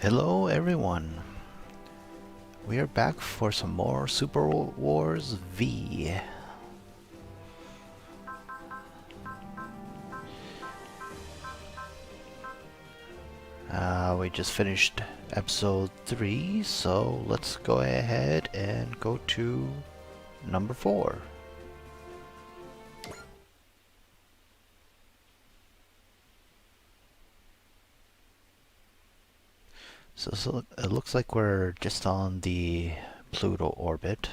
Hello everyone, we are back for some more Super Wars V. We just finished episode 3, so let's go ahead and go to number 4. So it looks like we're just on the Pluto orbit.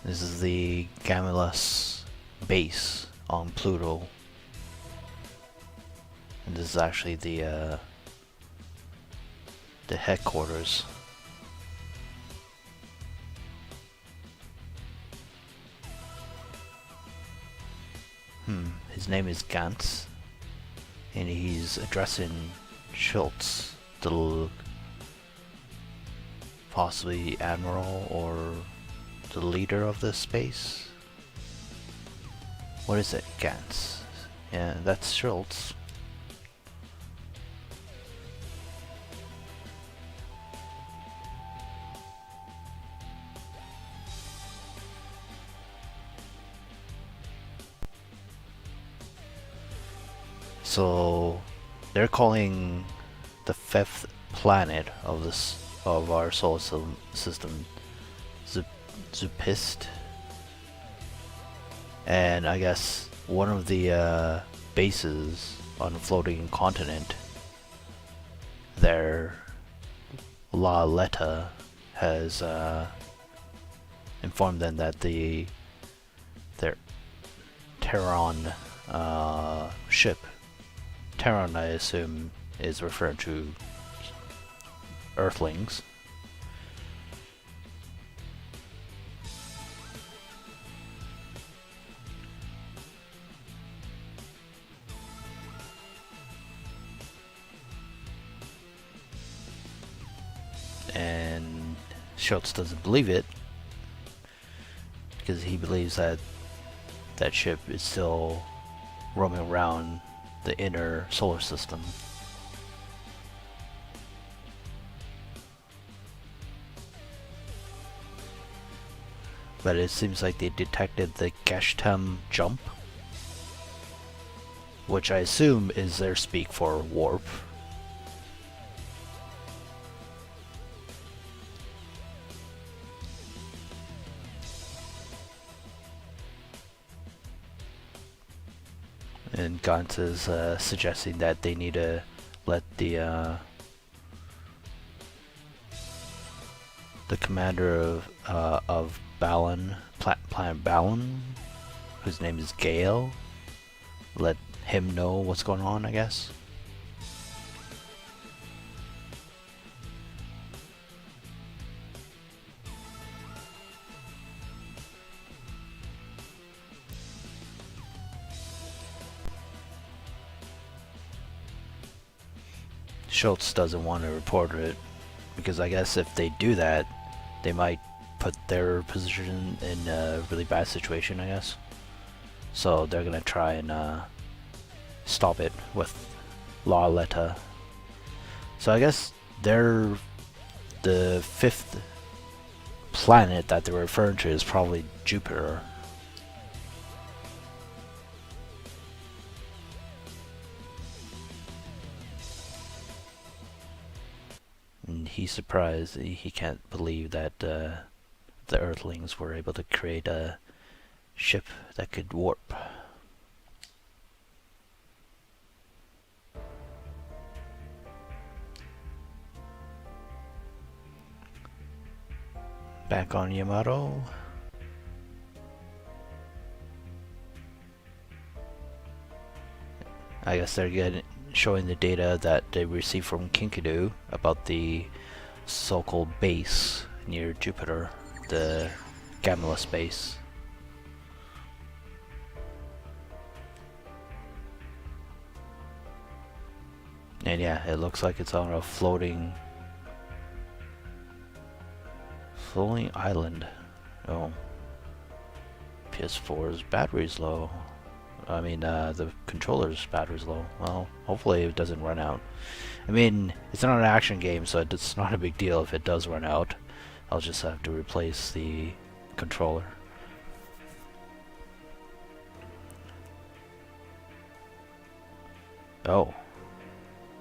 This is the Gamulus base on Pluto. And this is actually the headquarters. His name is Gantz, and he's addressing Schultz, the possibly admiral or the leader of the space. What is it, Gantz? Yeah, that's Schultz. So they're calling the fifth planet of our solar system Zupist, and I guess one of the bases on a floating continent there, La Letta, has informed them that their Terran ship. Terran, I assume, is referring to Earthlings. And Schultz doesn't believe it because he believes that that ship is still roaming around the inner solar system. But it seems like they detected the Gashtam jump, which I assume is their speak for warp. And Gantz is suggesting that they need to let the commander of Balan, planet Balan, whose name is Gale, let him know what's going on, I guess. Schultz doesn't want to report it because I guess if they do that, they might put their position in a really bad situation, I guess. So they're gonna try and stop it with La Letta. So I guess they're the fifth planet that they're referring to is probably Jupiter. And he's surprised. He can't believe that the Earthlings were able to create a ship that could warp. Back on Yamato. I guess they're showing the data that they received from Kinkadu about the so-called base near Jupiter, the Gamulus base. And yeah, it looks like it's on a floating island. Oh. PS4's battery's low. I mean, the controller's battery's low. Well, hopefully it doesn't run out. I mean, it's not an action game, so it's not a big deal if it does run out. I'll just have to replace the controller. Oh.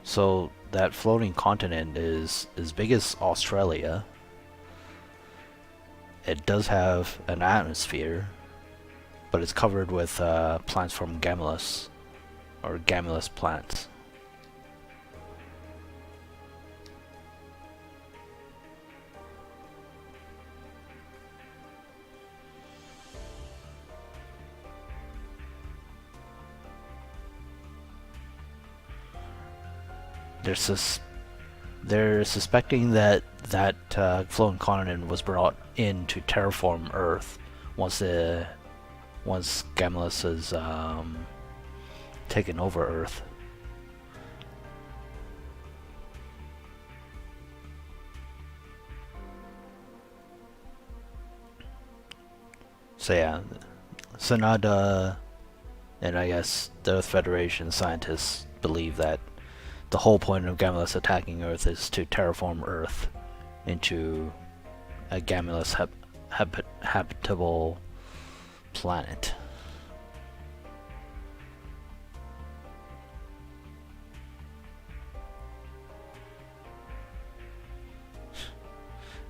So that floating continent is as big as Australia. It does have an atmosphere, but it's covered with plants from Gamulus, or Gamulus plants. They're suspecting that floating continent was brought in to terraform Earth once Gamulus has taken over Earth. So yeah, Sonada and I guess the Earth Federation scientists believe that the whole point of Gamulus attacking Earth is to terraform Earth into a Gamulus habitable planet.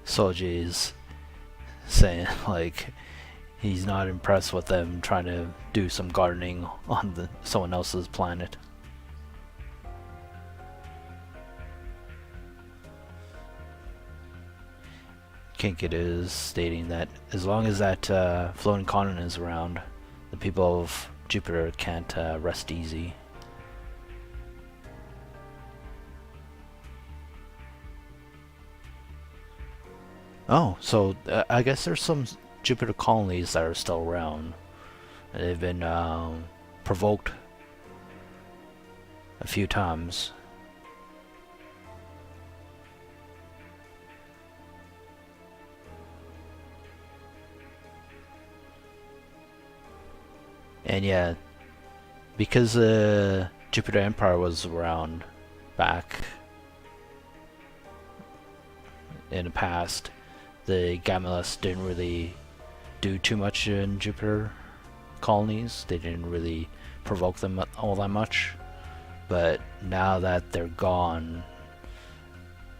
Soji's saying like he's not impressed with them trying to do some gardening on someone else's planet. Kinkit is stating that as long as that floating continent is around, the people of Jupiter can't rest easy. Oh, so I guess there's some Jupiter colonies that are still around. They've been provoked a few times. And yeah, because Jupiter Empire was around back in the past, the Gamulus didn't really do too much in Jupiter colonies. They didn't really provoke them all that much. But now that they're gone,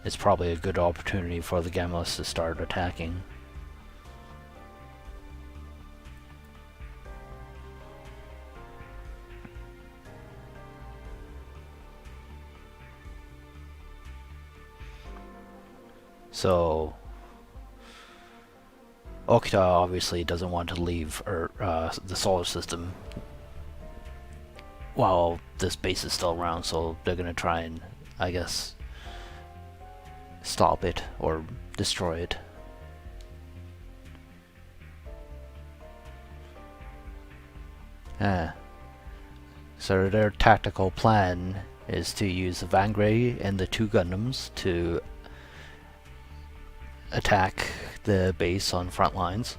it's probably a good opportunity for the Gamulus to start attacking. So Okta obviously doesn't want to leave the solar system while this base is still around, so they're gonna try and, I guess, stop it or destroy it. So their tactical plan is to use the Vangray and the two Gundams to attack the base on front lines,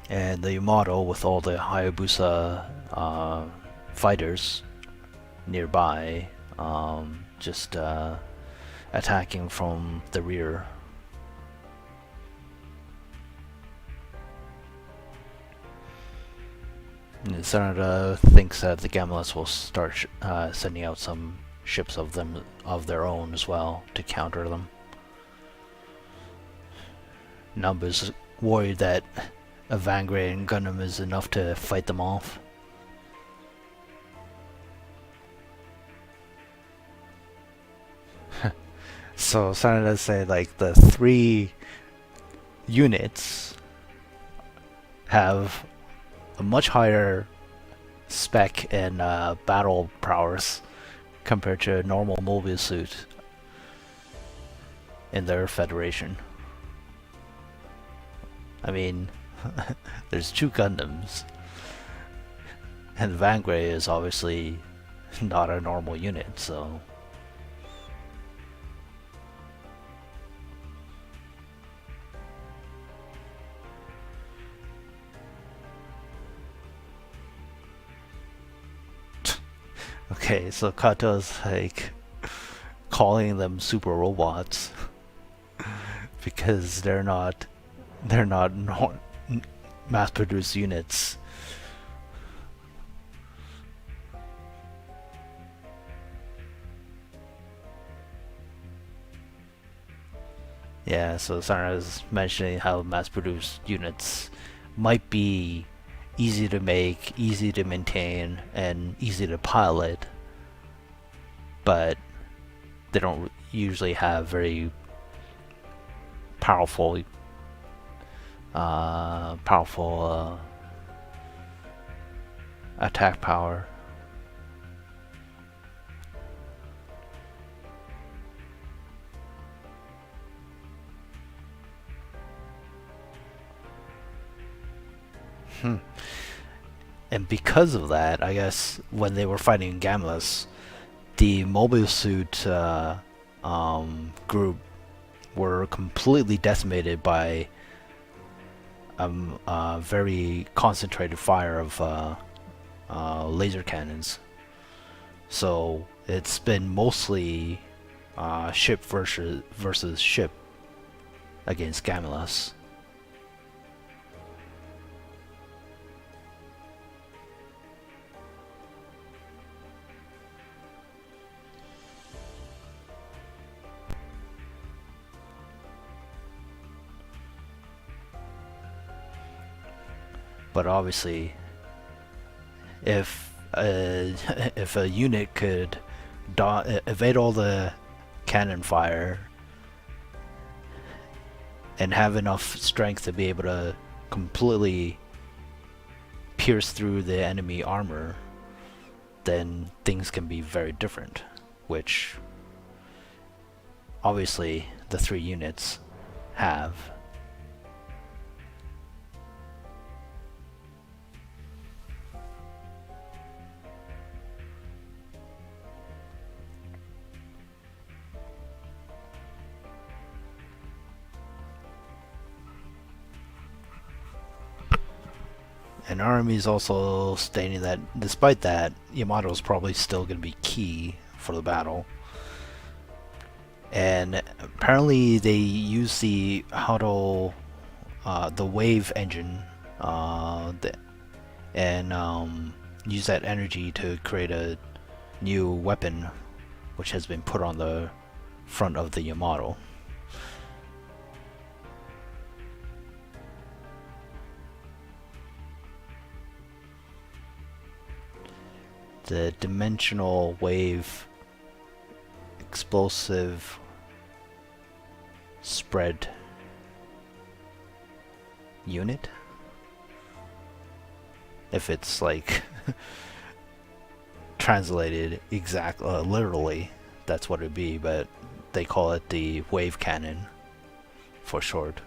and the Yamato with all the Hayabusa fighters nearby, just attacking from the rear. And Senator thinks that the Gamulus will start sending out some ships of their own as well to counter them. Numba's worried that a Vangray and Gundam is enough to fight them off. So Sanada say like the 3 units have a much higher spec and battle prowess compared to a normal mobile suit in their Federation. I mean, there's 2 Gundams, and Vangray is obviously not a normal unit, so... Okay, so Kato's like calling them super robots because they're not mass-produced units. Yeah, so Sarah is mentioning how mass-produced units might be easy to make, easy to maintain, and easy to pilot, but they don't usually have very powerful, powerful attack power. Hmm. And because of that, I guess when they were fighting Gamlas, the mobile suit group were completely decimated by a very concentrated fire of laser cannons. So it's been mostly ship versus ship against Gamulus. But obviously, if if a unit could evade all the cannon fire and have enough strength to be able to completely pierce through the enemy armor, then things can be very different. Which obviously the three units have. And Army is also stating that despite that, Yamato is probably still going to be key for the battle. And apparently they use the the wave engine, and use that energy to create a new weapon, which has been put on the front of the Yamato. The dimensional wave explosive spread unit, if it's like translated literally, that's what it'd be, but they call it the wave cannon for short.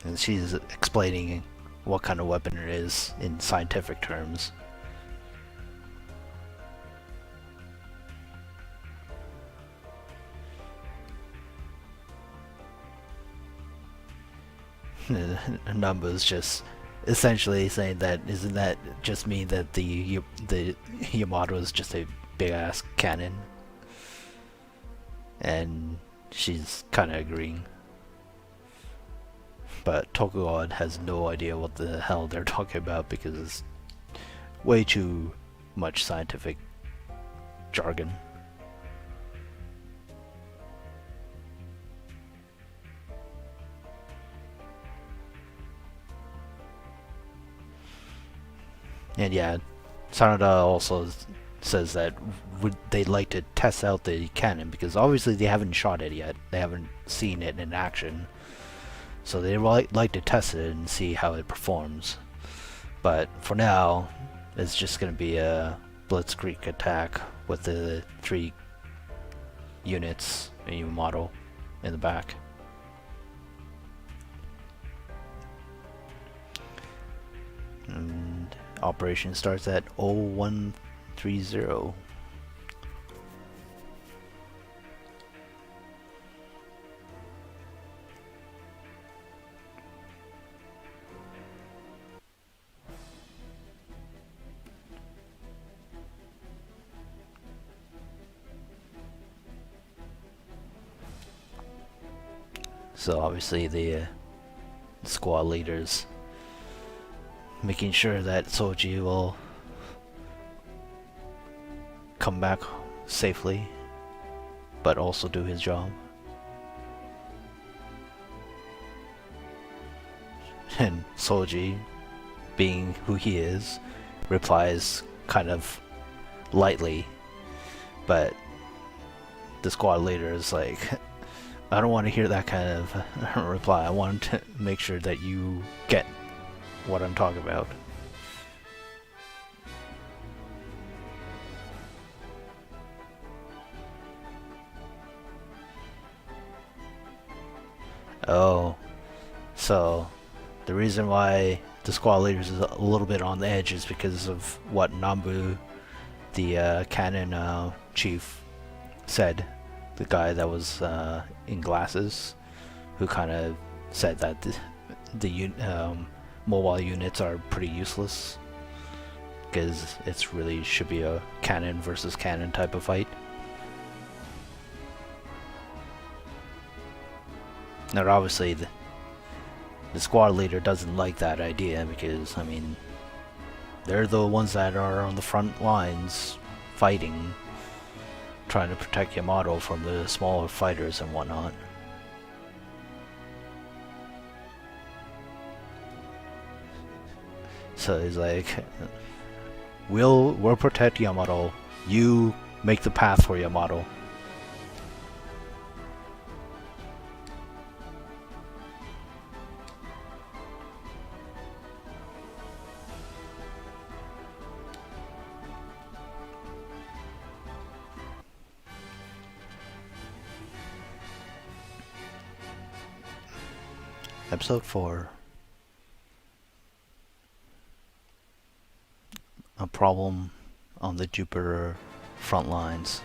And she's explaining what kind of weapon it is in scientific terms. Numbers just essentially saying that isn't that just mean that the Yamato is just a big ass cannon, and she's kind of agreeing. But Tokugawa has no idea what the hell they're talking about because it's way too much scientific jargon. And yeah, Sanada also says that they'd like to test out the cannon because obviously they haven't shot it yet. They haven't seen it in action. So they like to test it and see how it performs. But for now, it's just going to be a blitzkrieg attack with the three units and your model in the back. And operation starts at 0130. So obviously the squad leaders making sure that Soji will come back safely, but also do his job. And Soji, being who he is, replies kind of lightly, but the squad leader is like, I don't want to hear that kind of reply. I want to make sure that you get what I'm talking about. Oh, so the reason why the squad leader is a little bit on the edge is because of what Nambu, the cannon chief, said. The guy that was in glasses, who kind of said that the mobile units are pretty useless because it's really should be a cannon versus cannon type of fight. Now obviously the squad leader doesn't like that idea because, I mean, they're the ones that are on the front lines fighting, trying to protect Yamato from the smaller fighters and whatnot. So he's like, we'll protect Yamato, you make the path for Yamato. Episode 4. A problem on the Jupiter front lines.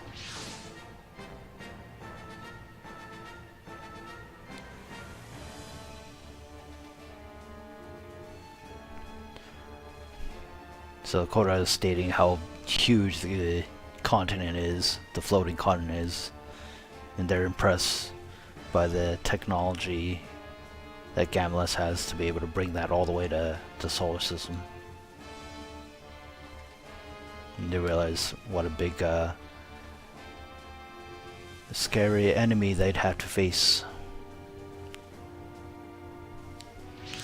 So Koda is stating how huge the continent is, the floating continent is, and they're impressed by the technology that Gamlas has to be able to bring that all the way to the solar system. And they realize what a big, scary enemy they'd have to face.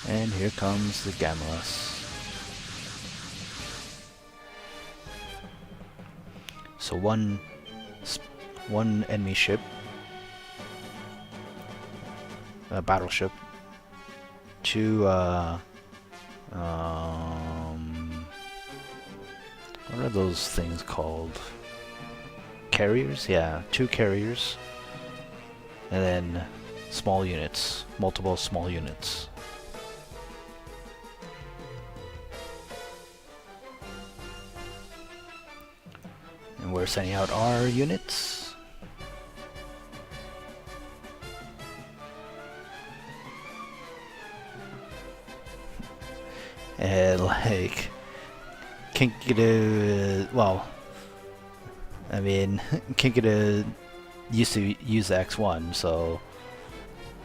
And here comes the Gamlas. So one enemy ship, a battleship, 2 what are those things called? Carriers? Yeah, 2 carriers. And then small units, multiple small units. And we're sending out our units. And like Kinkida, well, I mean, Kinkida used to use the X1, so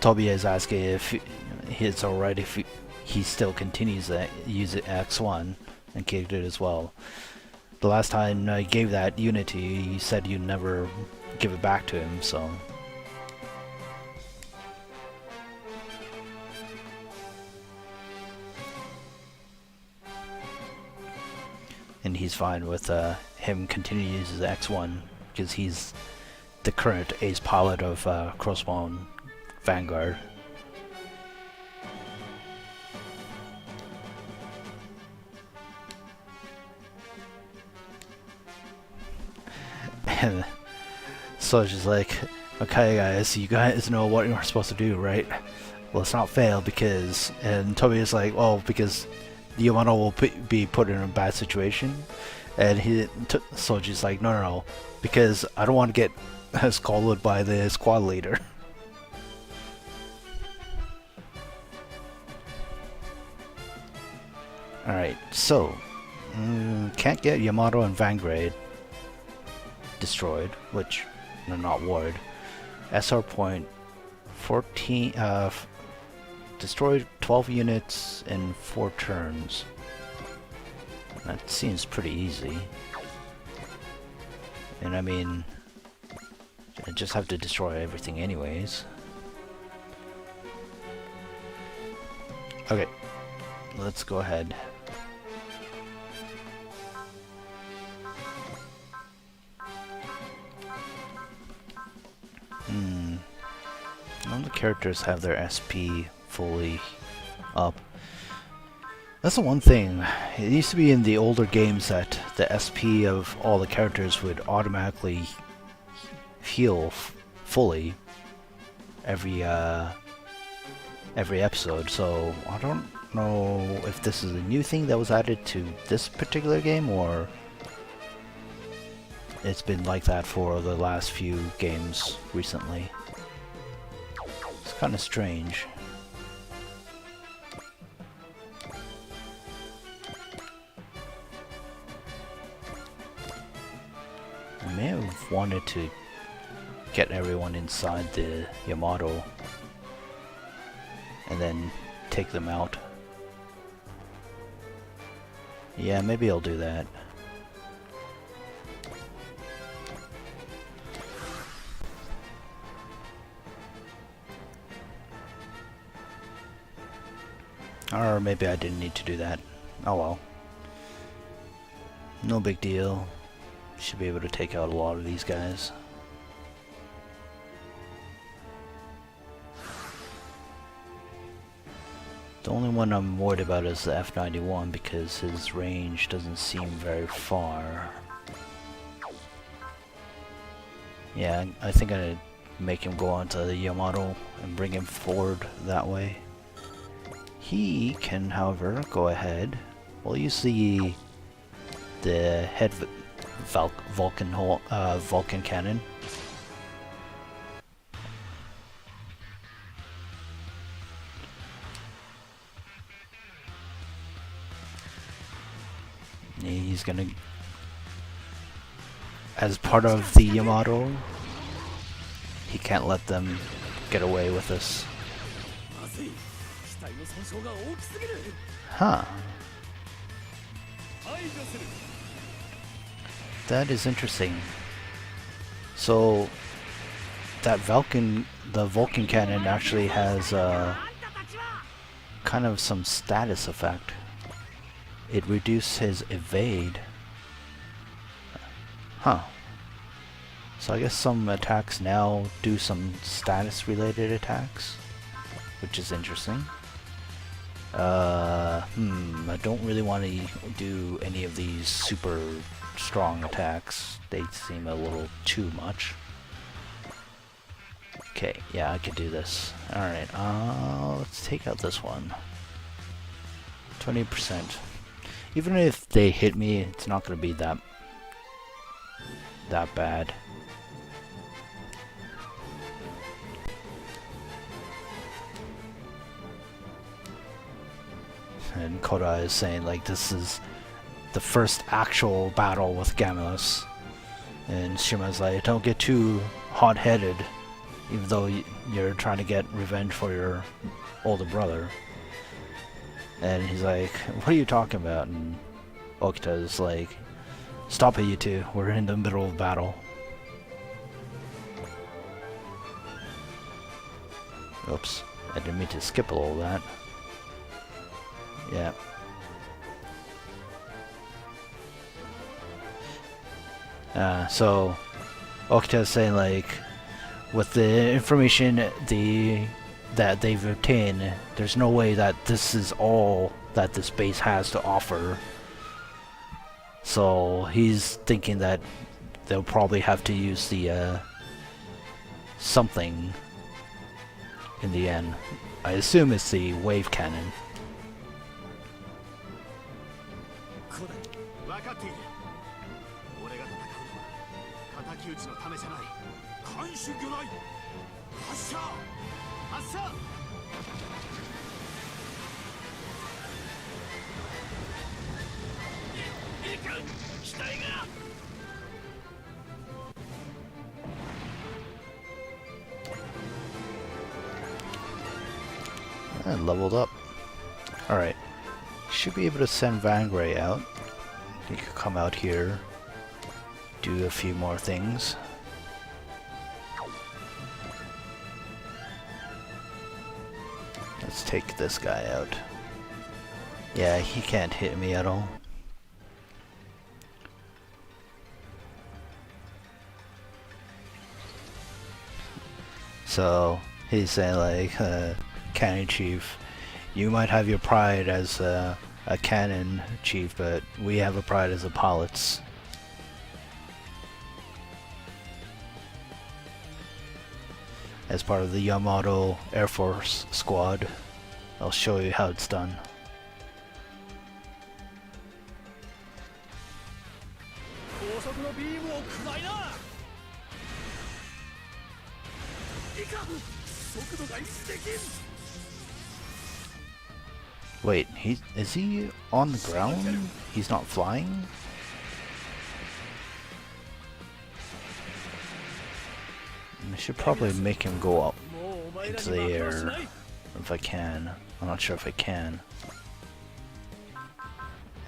Toby is asking if it's alright if he still continues to use the X1, and Kinkida as well. The last time I gave that Unity, he said you'd never give it back to him, so... And he's fine with him continuing to use his X1 because he's the current ace pilot of Crossbone Vanguard. And so it's just like, okay guys, you guys know what you're supposed to do, right? Well, let's not fail because... And Toby is like, well, because Yamato will be put in a bad situation, and Soji's like, no, because I don't want to get scolded by the squad leader. Alright, so can't get Yamato and Vanguard destroyed, which no, not Ward. SR point 14, destroy 12 units in 4 turns. That seems pretty easy. And I mean, I just have to destroy everything anyways. Okay, let's go ahead. None of the characters have their SP fully up. That's the one thing. It used to be in the older games that the SP of all the characters would automatically heal fully every episode. So I don't know if this is a new thing that was added to this particular game, or it's been like that for the last few games recently. It's kind of strange. I may have wanted to get everyone inside the Yamato and then take them out. Yeah, maybe I'll do that. Or maybe I didn't need to do that. Oh well. No big deal. Should be able to take out a lot of these guys. The only one I'm worried about is the F-91 because his range doesn't seem very far. Yeah, I think I'd make him go onto the Yamato and bring him forward that way. He can, however, go ahead. We'll use the head Vulcan cannon. He's gonna, as part of the Yamato, he can't let them get away with us. Huh. That is interesting. So that the Vulcan cannon actually has kind of some status effect. It reduces his evade. Huh. So I guess some attacks now do some status related attacks, which is interesting. I don't really want to do any of these super strong attacks. They seem a little too much. Okay, yeah, I could do this. Alright, let's take out this one. 20%. Even if they hit me, it's not going to be that bad. And Koda is saying like this is the first actual battle with Gamulus, and Shima's like, don't get too hot-headed, even though you're trying to get revenge for your older brother. And he's like, what are you talking about? And Okita is like, stop it, you two, we're in the middle of battle. Oops, I didn't mean to skip all of that. Yeah. So Okita is saying like, with the information that they've obtained, there's no way that this is all that this base has to offer. So he's thinking that they'll probably have to use the something in the end. I assume it's the wave cannon. And leveled up. Alright. Should be able to send Vangray out. He could come out here, do a few more things. Let's take this guy out. Yeah, he can't hit me at all. So he's saying like, Cannon Chief, you might have your pride as a Cannon Chief, but we have a pride as a pilots. As part of the Yamato Air Force Squad, I'll show you how it's done. Wait, is he on the ground? He's not flying? I should probably make him go up into the air if I can. I'm not sure if I can.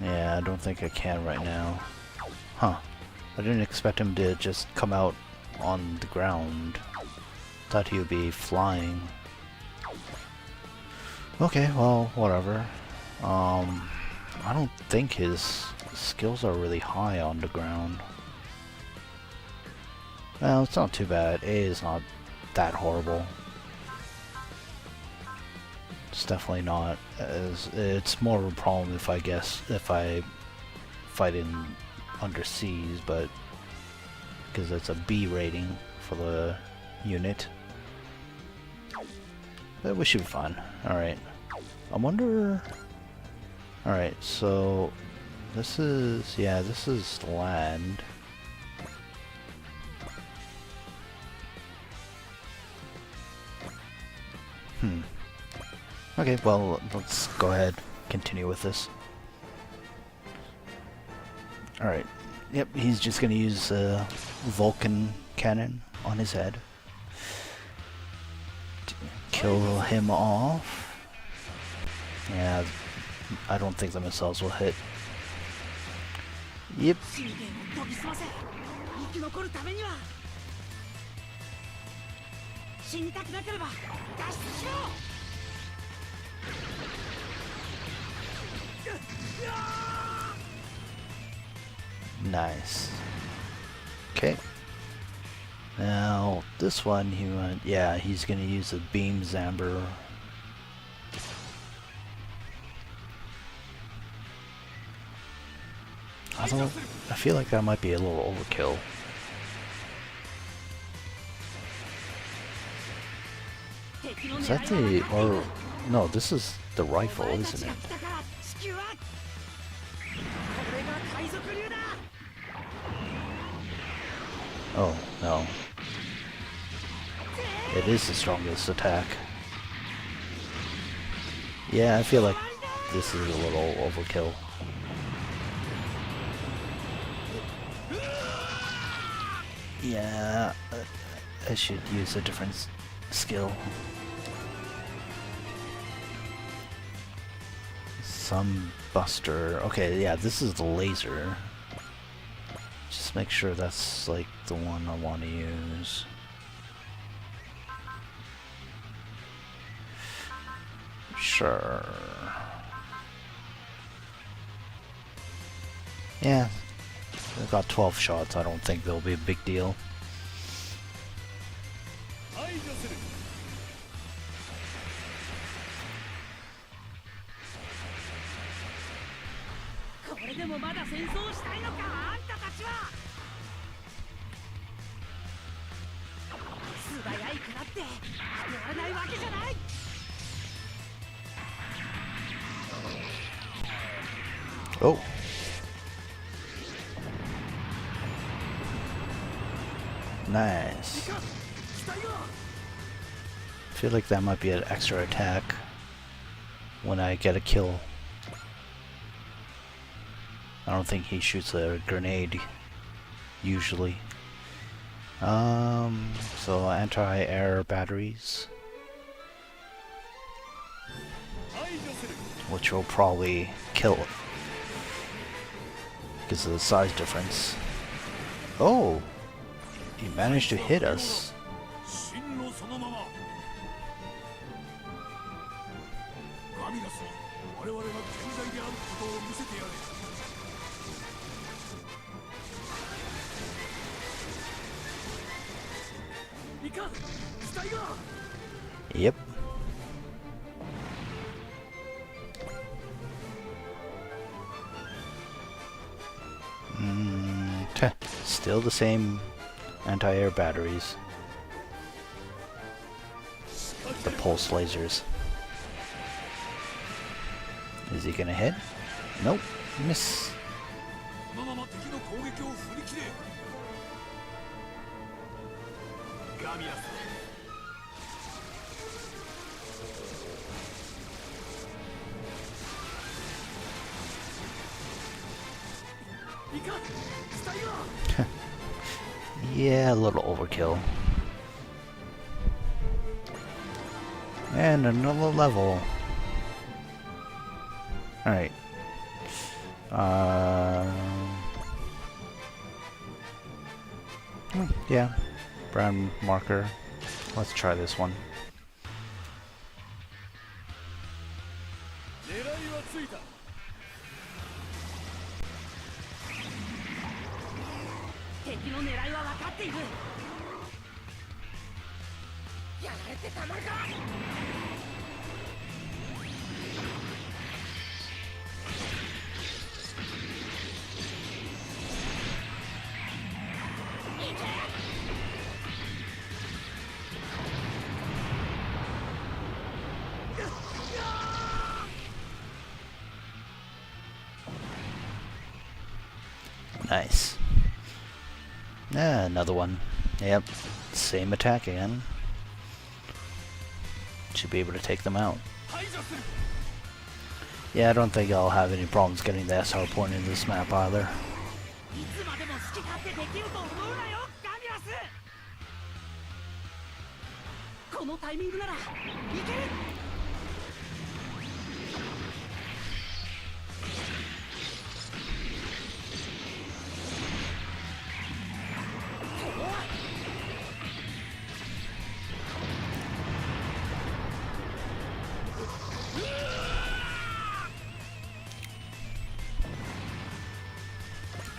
Yeah, I don't think I can right now. Huh. I didn't expect him to just come out on the ground. Thought he would be flying. Okay, well, whatever. I don't think his skills are really high on the ground. Well, it's not too bad. A is not that horrible. It's definitely not. It's more of a problem if I fight in underseas, but because it's a B rating for the unit. But we should be fine. Alright. I wonder... Alright, so... This is... Yeah, this is land. Okay, well, let's go ahead. Continue with this. Alright. Yep, he's just gonna use a Vulcan cannon on his head. Kill him off. Yeah, I don't think the missiles will hit. Yep. Nice. Okay. Now this one, he's gonna use a beam Zamber. Although I feel like that might be a little overkill. Is that the or no? This is the rifle, isn't it? Oh, no. It is the strongest attack. Yeah, I feel like this is a little overkill. Yeah, I should use a different skill. Sun Buster. Okay, yeah, this is the laser. Just make sure that's like the one I want to use. Sure. Yeah, I've got 12 shots. I don't think they'll be a big deal. Oh. Nice. I feel like that might be an extra attack when I get a kill. I don't think he shoots a grenade usually. So anti-air batteries. which will probably kill it because of the size difference. Oh, he managed to hit us. Yep. Still the same anti-air batteries. The pulse lasers. Is he gonna hit? Nope. Miss. Yeah, a little overkill. And another level. Alright. Yeah. Brown marker. Let's try this one. Nice. Yeah, another one. Yep, same attack again. Should be able to take them out. Yeah, I don't think I'll have any problems getting the SR point in this map either.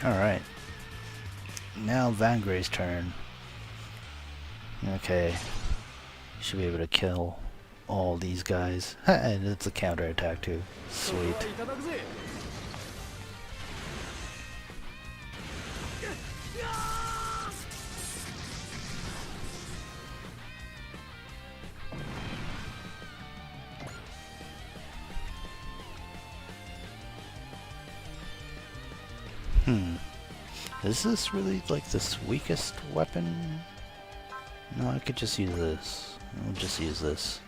Alright. Now Vangray's turn. Okay. Should be able to kill all these guys. And it's a counter attack too. Sweet. Is this really like this weakest weapon? No, I could just use this. I'll just use this.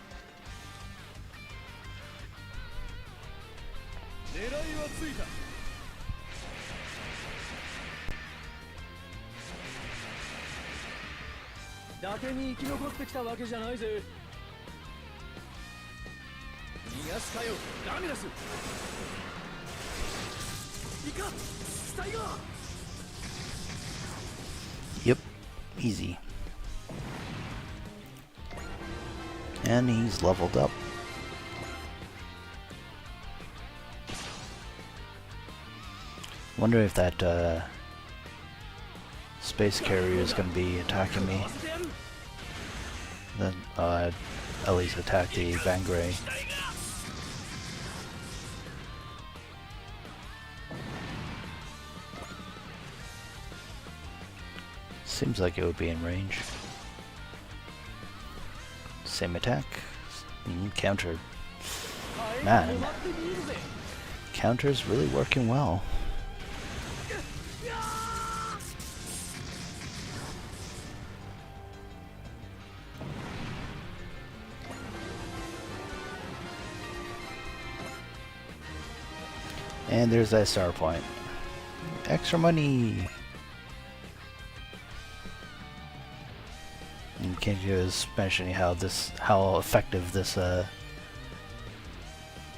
Yep, easy. And he's leveled up. Wonder if that space carrier is going to be attacking me. Then at least attack the Vangray. Seems like it would be in range. Same attack. Counter. Man. Counter's really working well. And there's that star point. Extra money! And Kenji was mentioning how effective this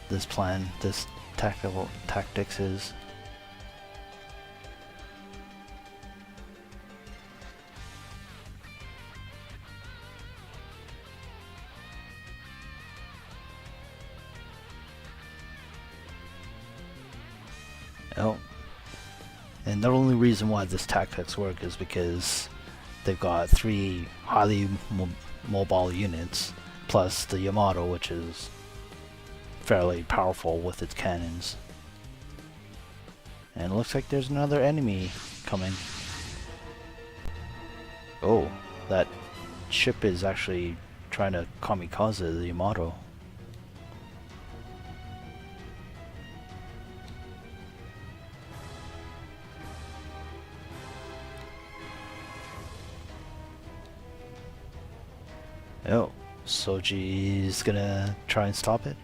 this plan, this tactics is. Oh, and the only reason why this tactics work is because they've got 3 highly mobile units, plus the Yamato, which is fairly powerful with its cannons. And it looks like there's another enemy coming. Oh, that ship is actually trying to kamikaze the Yamato. Oh, Soji's gonna try and stop it.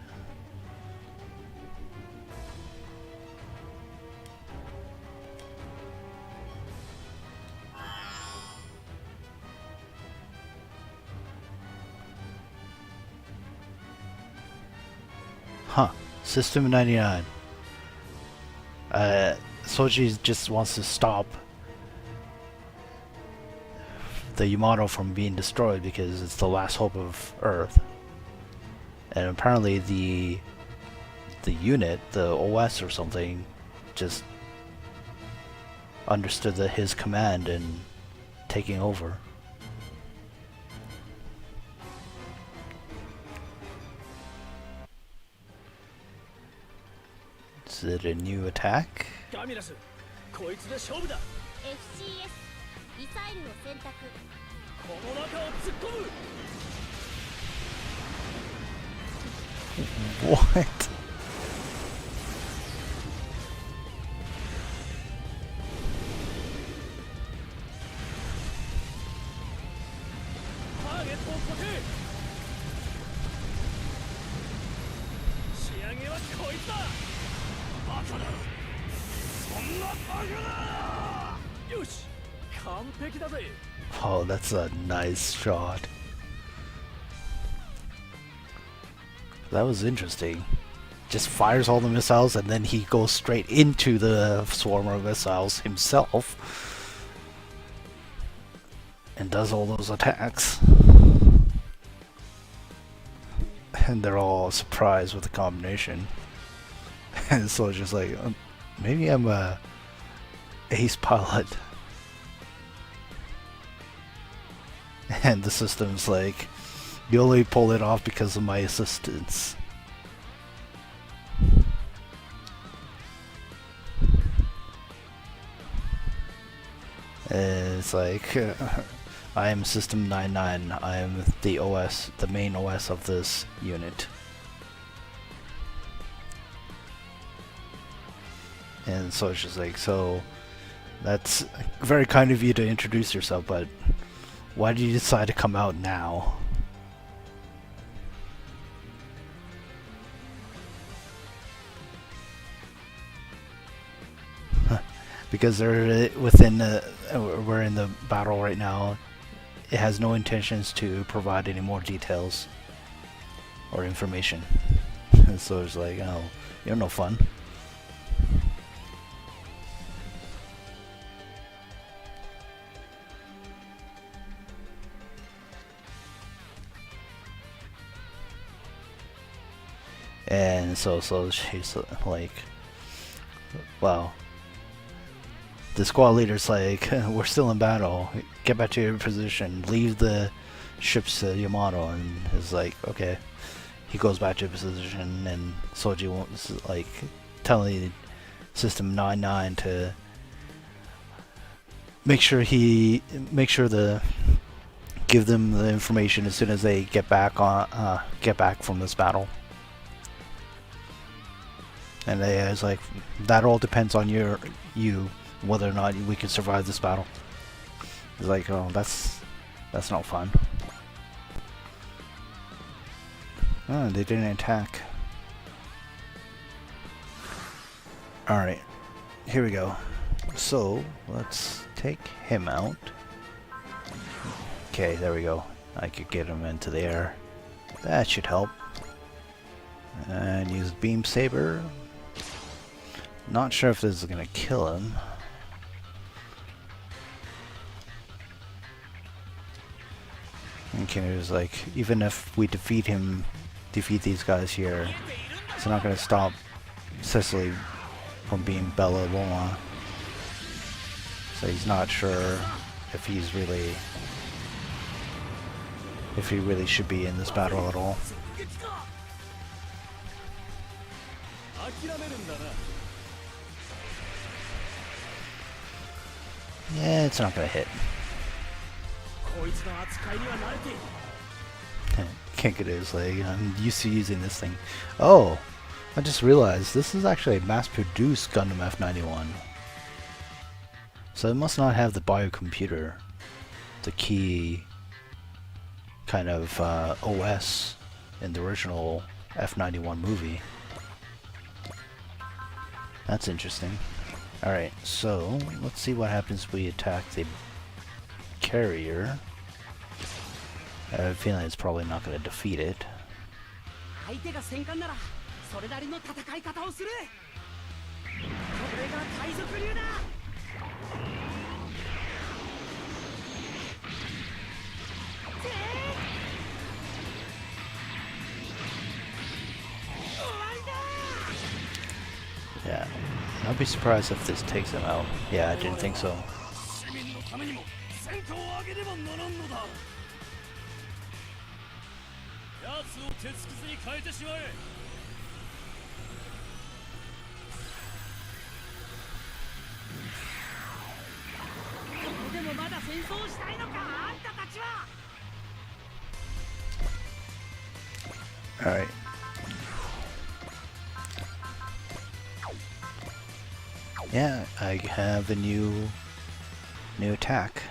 Huh, System 99. Soji just wants to stop the Yamato from being destroyed because it's the last hope of Earth. And apparently the unit, the OS or something, just understood his command and taking over. Is it a new attack? FCS ミサイルを選択。この中を突っ込む。What? ターゲットを固定。仕上げはこいつだ。バカだ。そんなバカだ。よし。Oh, that's a nice shot. That was interesting. Just fires all the missiles and then he goes straight into the swarm of missiles himself and does all those attacks. And they're all surprised with the combination. And so it's just like, maybe I'm a ace pilot. And the system's like, you only pull it off because of my assistance. And it's like, I am System 99. I am the OS, the main OS of this unit. And so it's just like, so that's very kind of you to introduce yourself, but why did you decide to come out now? Because they're within we're in the battle right now. It has no intentions to provide any more details or information. So it's like, oh, you're no fun. And so she's like, wow. The squad leader's like, we're still in battle. Get back to your position. Leave the ship's Yamato. And is like, okay. He goes back to his position, and Soji wants like telling System 99 to give them the information as soon as they get back from this battle. And they is like, that all depends on you whether or not we can survive this battle. It's like, oh, that's not fun. Oh, they didn't attack. Alright, here we go. So, let's take him out. Okay, there we go. I could get him into the air. That should help. And use Beam Saber. Not sure if this is gonna kill him. Okay, it's like, even if we defeat these guys here, it's not gonna stop Cicely from being Bella Loma. So he's not sure if he really should be in this battle at all. Yeah, it's not gonna hit. Can't get his leg. I'm used to using this thing. Oh, I just realized this is actually a mass-produced Gundam F91. So it must not have the biocomputer, the key kind of OS in the original F91 movie. That's interesting. Alright, so let's see what happens if we attack the carrier. I have a feeling it's probably not going to defeat it. Yeah, I'd be surprised if this takes him out. Yeah, I didn't think so. Alright. Yeah, I have a new attack.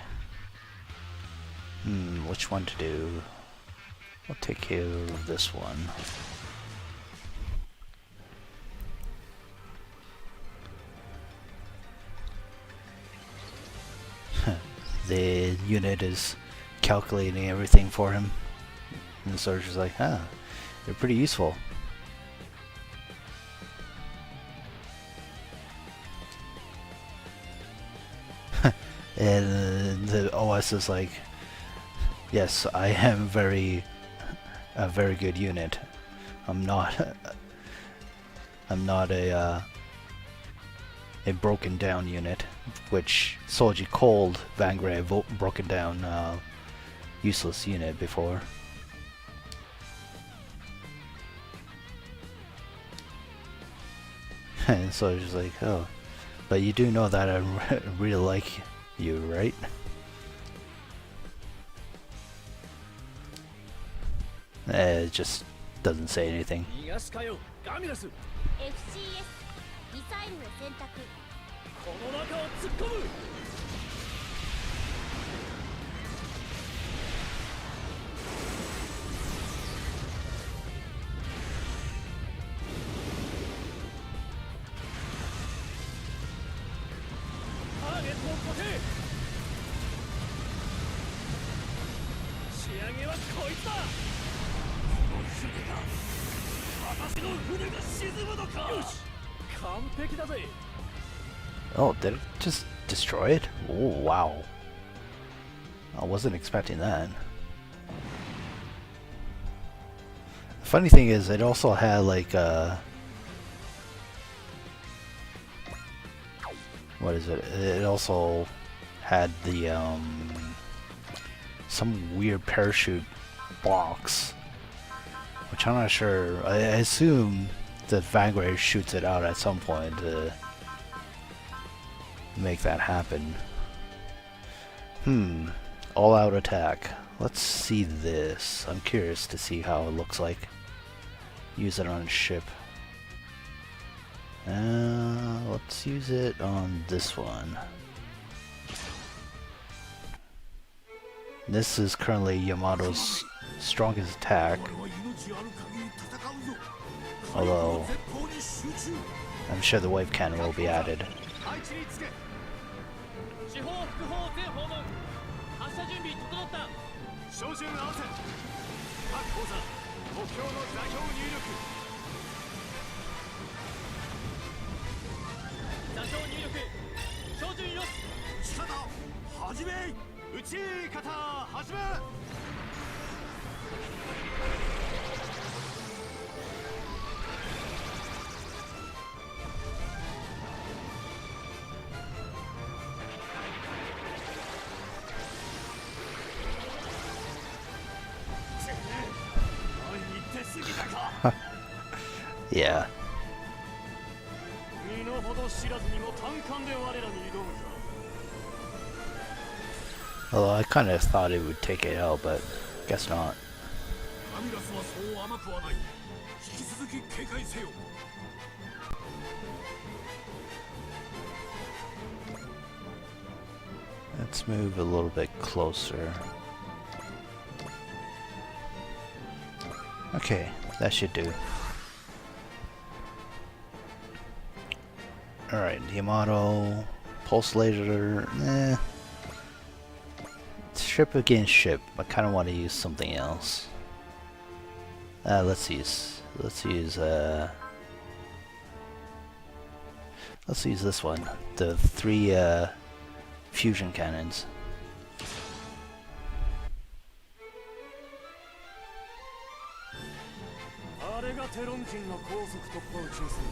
Which one to do? I'll take care of this one. The unit is calculating everything for him. And the soldier's like, they're pretty useful. And the OS is like, yes, I am a very good unit. I'm not a broken down unit, which Soji called Vanguard a broken down useless unit before. And Soji's like, oh, but you do know that I really like you, right? It just doesn't say anything. Oh, did it just destroy it? Oh, wow. I wasn't expecting that. The funny thing is, it also had like what is it? It also had the some weird parachute box, which I'm not sure. I assume that Vanguard shoots it out at some point to make that happen. All-out attack. Let's see this. I'm curious to see how it looks like. Use it on a ship. Let's use it on this one. This is currently Yamato's strongest attack, although I'm sure the wave cannon will be added. 力照準よし打ち方始め打ち方始め Yeah. 身の程知らずにも単管で我らに挑むか Although I kind of thought it would take it out, but guess not. アミラスはそう甘くはない引き続き警戒せよ Let's move a little bit closer. Okay, that should do. Alright, Yamato, Pulse Laser, Ship against ship. I kind of want to use something else. Let's use this one. The 3 fusion cannons. あれがテロン人の高速突破宇宙船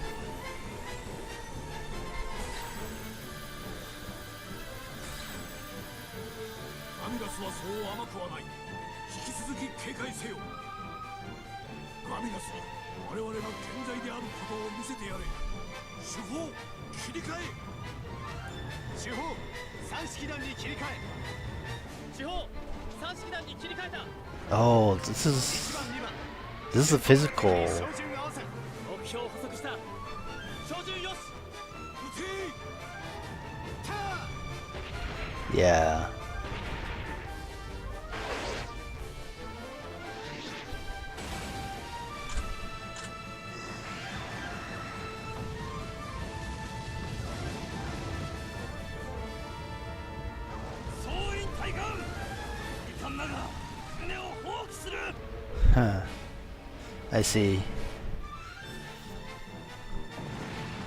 アミラスはそう甘くはない引き続き警戒せよアミラスは我々が健在であることを見せてやれ手法切り替え手法三式弾に切り替え手法三式弾に切り替えた Oh, this is a physical. 目標を補足した照準よし Yeah. Huh. I see.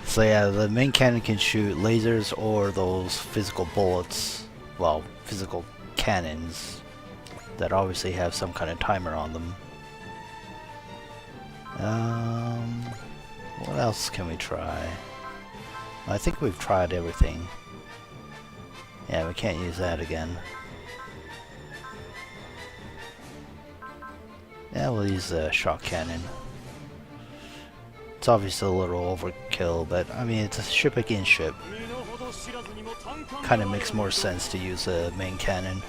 So yeah, the main cannon can shoot lasers or those physical bullets. Well, physical cannons that obviously have some kind of timer on them. What else can we try? I think we've tried everything. Yeah, we can't use that again. Yeah, we'll use the shock cannon. It's obviously a little overkill, but I mean, it's a ship against ship. Kind of makes more sense to use a main cannon.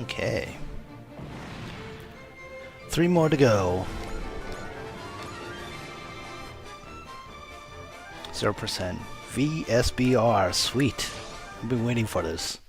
Okay. 3 more to go. 0% VSBR. Sweet. I've been waiting for this.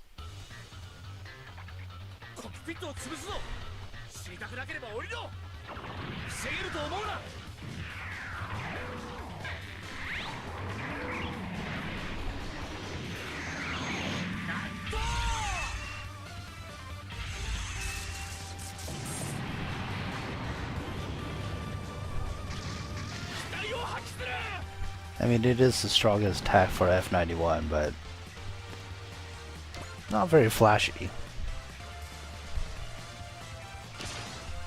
I mean, it is the strongest attack for F91, but not very flashy.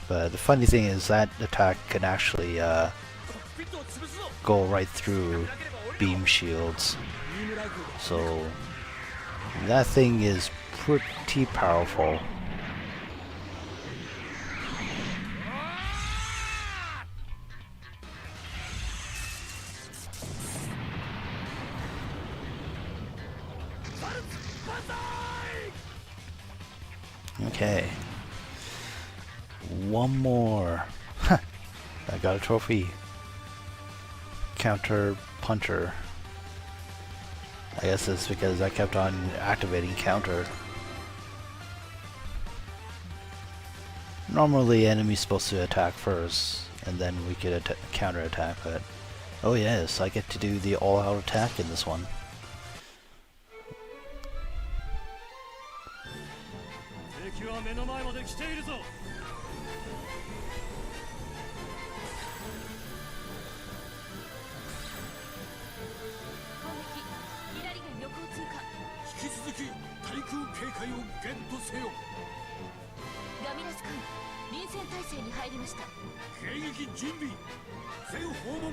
But the funny thing is that attack can actually go right through beam shields. So that thing is pretty powerful. Okay. One more. I got a trophy. Counter puncher. I guess it's because I kept on activating counter. Normally enemy's supposed to attack first, and then we could counter attack, but oh yes, I get to do the all-out attack in this one. 敵は目の前まで来ているぞ。攻撃左舷横を通過。引き続き対空警戒をゲットせよ。ラミラス艦臨戦態勢に入りました。迎撃準備。全訪問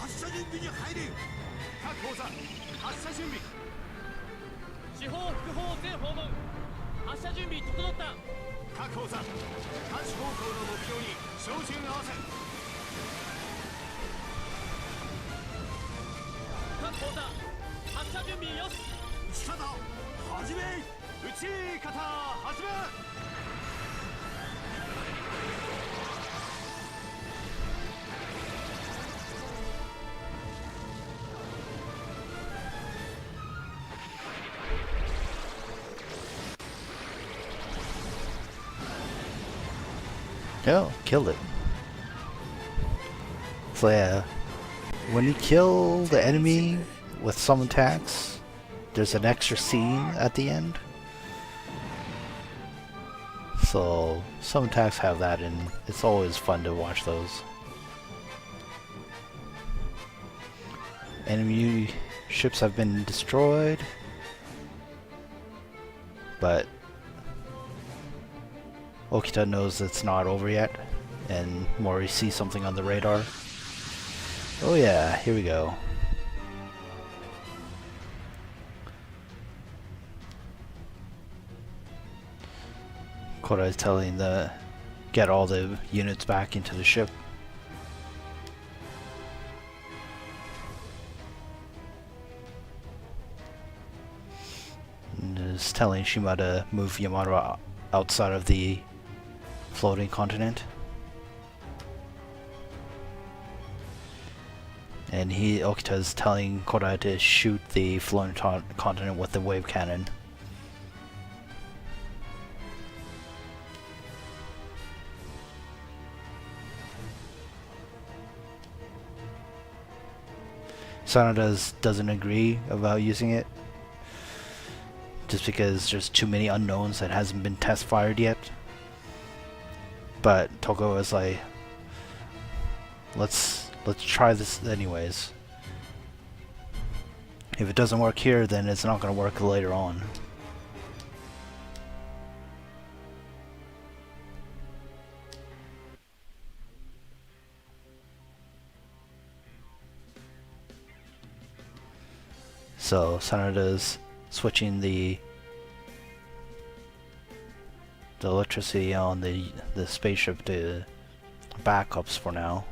発射準備に入れ。各砲座発射準備。四方副砲全訪問発射準備整った。各砲座8方向の目標に照準合わせ。各砲座発射準備よし。撃ち方始め。撃ち方始め。Oh, killed it. So yeah, when you kill the enemy with some attacks, there's an extra scene at the end. So some attacks have that, and it's always fun to watch those. Enemy ships have been destroyed, but Okita knows it's not over yet, and Mori sees something on the radar. Oh yeah, here we go. Koda is telling get all the units back into the ship. And is telling Shima to move Yamato outside of the floating continent. And Okita is telling Koda to shoot the floating continent with the wave cannon. Sanada doesn't agree about using it, just because there's too many unknowns that hasn't been test fired yet. But Toko is like, let's try this anyways. If it doesn't work here, then it's not going to work later on. So Sanada's switching the electricity on the spaceship to backups for now.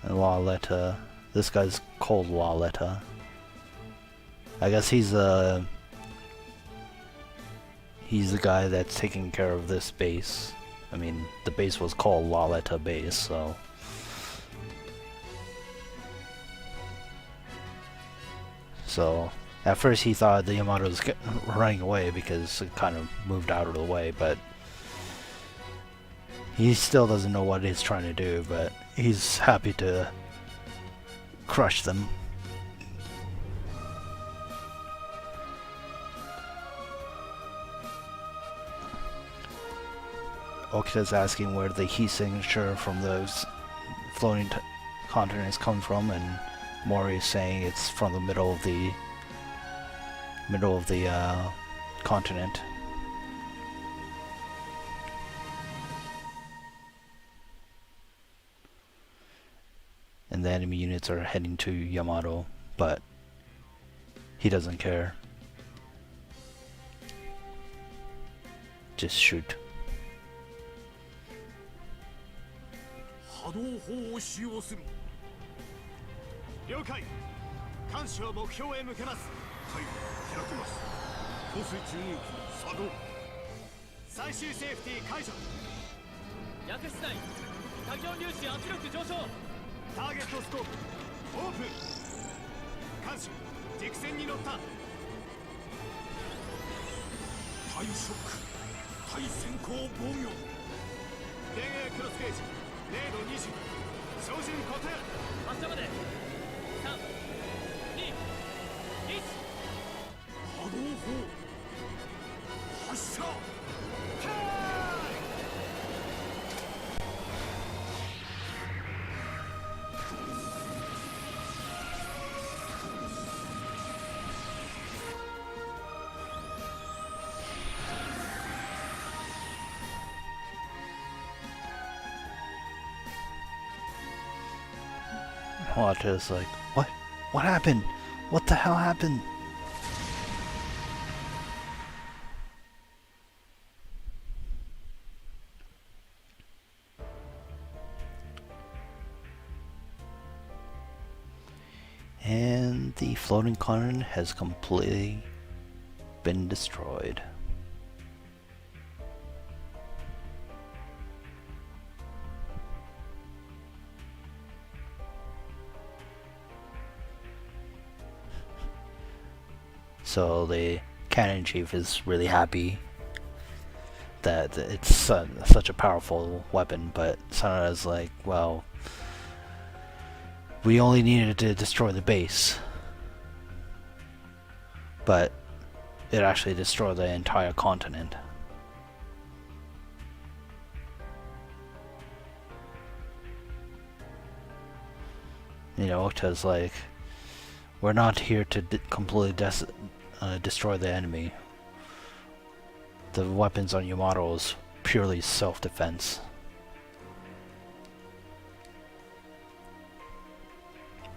And Lauletta, this guy's called Lauletta. I guess he's the guy that's taking care of this base. I mean, the base was called Lauletta Base, so. So, at first he thought the Yamato was running away because it kind of moved out of the way, but he still doesn't know what he's trying to do, but he's happy to crush them. Okita's asking where the heat signature from those floating continents come from, and Mori is saying it's from the middle of the continent. And the enemy units are heading to Yamato, but he doesn't care. Just shoot. 波動砲を使用する。了解。艦首を目標へ向けます。はい、開けます。放水注入機作動。最終セーフティー解除。薬室内多極粒子圧力上昇。ターゲットスコープオープン。艦首軸線に乗った。対ショック、対先行防御。電影クロスゲージ0度20。照準答え。発射まで3、2、1。波動砲発射。Wata is like, what? What happened? What the hell happened? And the floating continent has completely been destroyed. So the cannon chief is really happy that it's such a powerful weapon, but Sanada's like, well, we only needed to destroy the base, but it actually destroyed the entire continent. You know, Okta's like, we're not here to completely destroy the enemy. The weapons on Yamato is purely self-defense.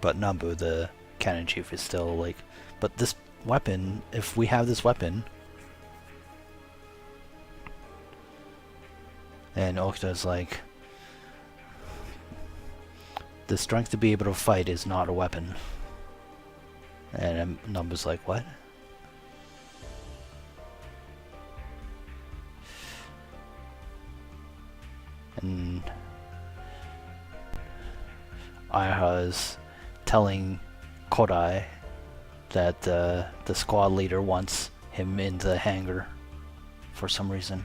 But Nambu, the cannon chief, is still like, but this weapon, if we have this weapon, and Okta's like, the strength to be able to fight is not a weapon. And Nambu's like, what? And Ayaha is telling Kodai that the squad leader wants him in the hangar for some reason.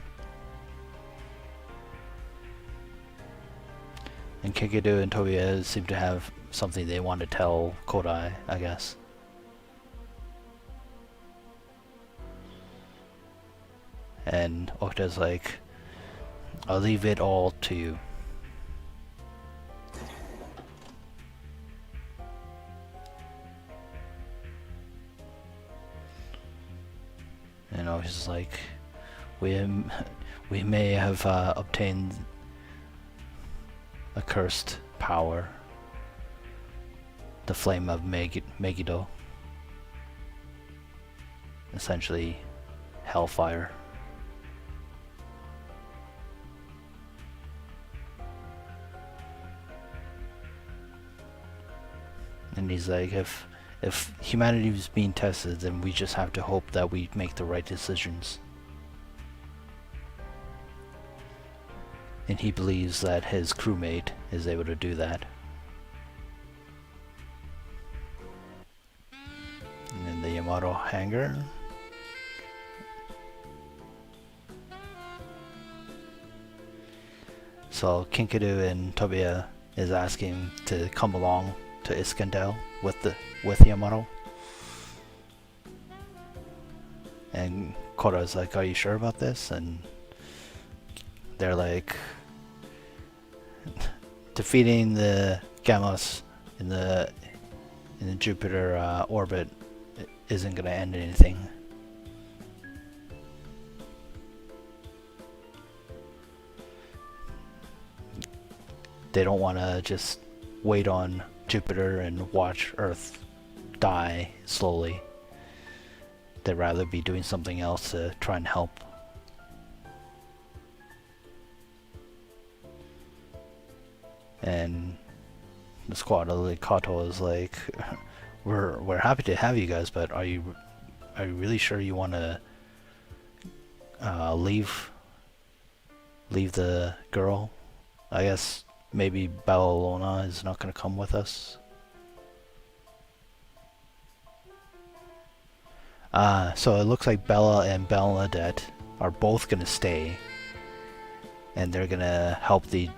And Kikido and Tobiya seem to have something they want to tell Kodai, I guess. And Okta's like, I'll leave it all to you. And Okta's like, we may have obtained a cursed power, the flame of Megiddo, essentially hellfire. And he's like, if humanity is being tested, then we just have to hope that we make the right decisions. And he believes that his crewmate is able to do that. And in the Yamato hangar, so Kinkadu and Tobiya is asking to come along to Iskandel with Yamato. And Kora's like, are you sure about this? And they're like, defeating the Gamos in the Jupiter orbit isn't gonna end anything. They don't want to just wait on Jupiter and watch Earth die slowly. They'd rather be doing something else to try and help. And the squad. Like Kato is like, we're happy to have you guys, but are you really sure you want to leave the girl? I guess maybe Bellona is not going to come with us. So it looks like Bella and Bernadette are both going to stay, and they're going to help the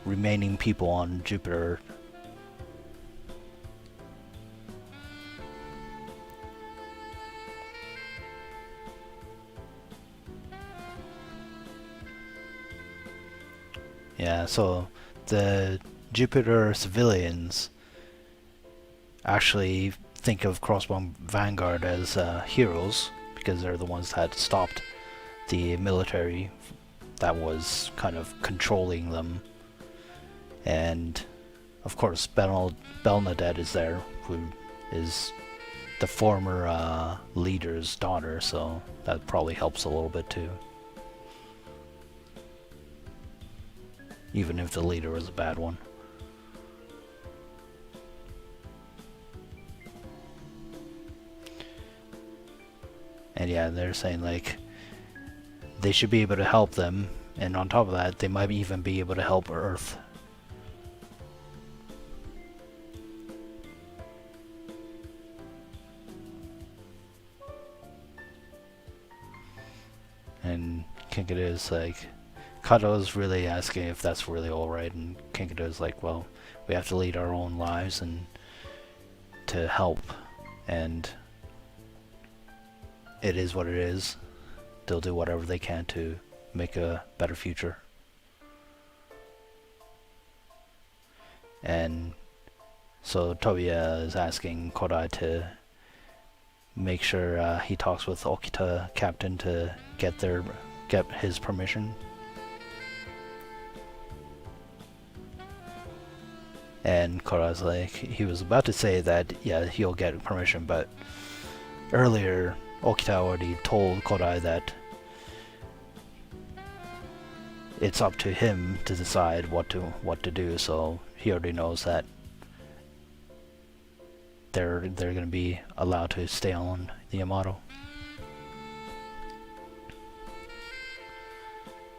remaining people on Jupiter. Yeah, so the Jupiter civilians actually think of Crossbone Vanguard as heroes because they're the ones that stopped the military that was kind of controlling them. And of course Bernadette is there, who is the former leader's daughter, so that probably helps a little bit too. Even if the leader was a bad one. And yeah, they're saying like they should be able to help them, and on top of that, they might even be able to help Earth. And Kinkade is like, Kato's really asking if that's really alright, and Kinkade is like, well, we have to lead our own lives and to help, and it is what it is. They'll do whatever they can to make a better future. And so Tobiya is asking Kodai to make sure he talks with Okita Captain to get his permission. And Kodai's like, he was about to say that yeah, he'll get permission, but earlier Okita already told Kodai that it's up to him to decide what to do, so he already knows that they're gonna be allowed to stay on the Yamato.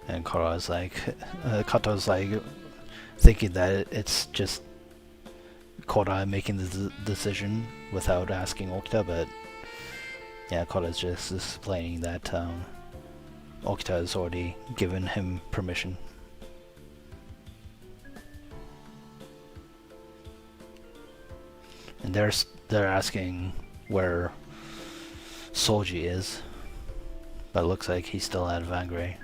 And Kato's like thinking that it's just Kodai making the decision without asking Okita, but yeah, Kodai's just explaining that Okita has already given him permission. And they're asking where Soji is, but it looks like he's still at Vangray.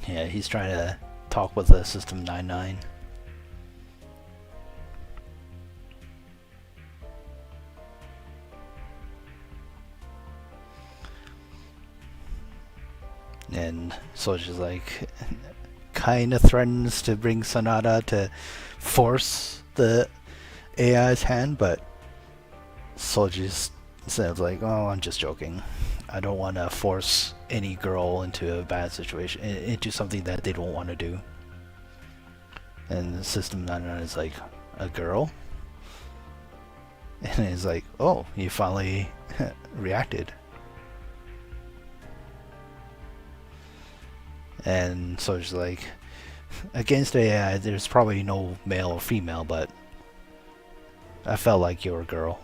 Yeah, he's trying to talk with the System 99. And Soji's like, kinda threatens to bring Sanada to force the AI's hand, but Soji's says like, oh, I'm just joking. I don't want to force any girl into a bad situation, into something that they don't want to do. And the System 99 is like, a girl? And he's like, oh, you finally reacted. And so it's like, against AI, there's probably no male or female, but I felt like you were a girl.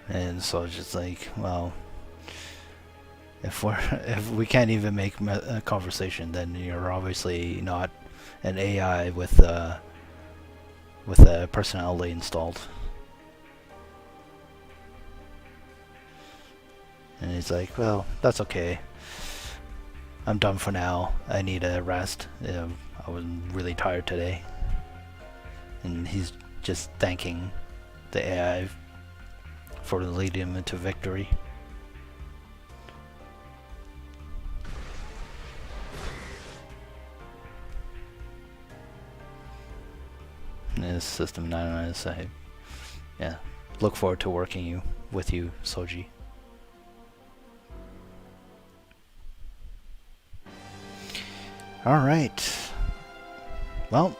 And so it's just like, well, if we can't even make a conversation, then you're obviously not an AI with a personality installed. And he's like, well, that's okay. I'm done for now. I need a rest. I was really tired today. And he's just thanking the AI for leading him into victory. this system 9 yeah, look forward to working with you, Soji. Alright. Well,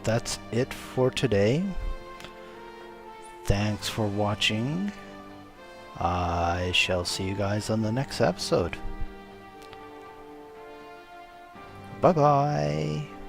that's it for today. Thanks for watching. I shall see you guys on the next episode. Bye bye.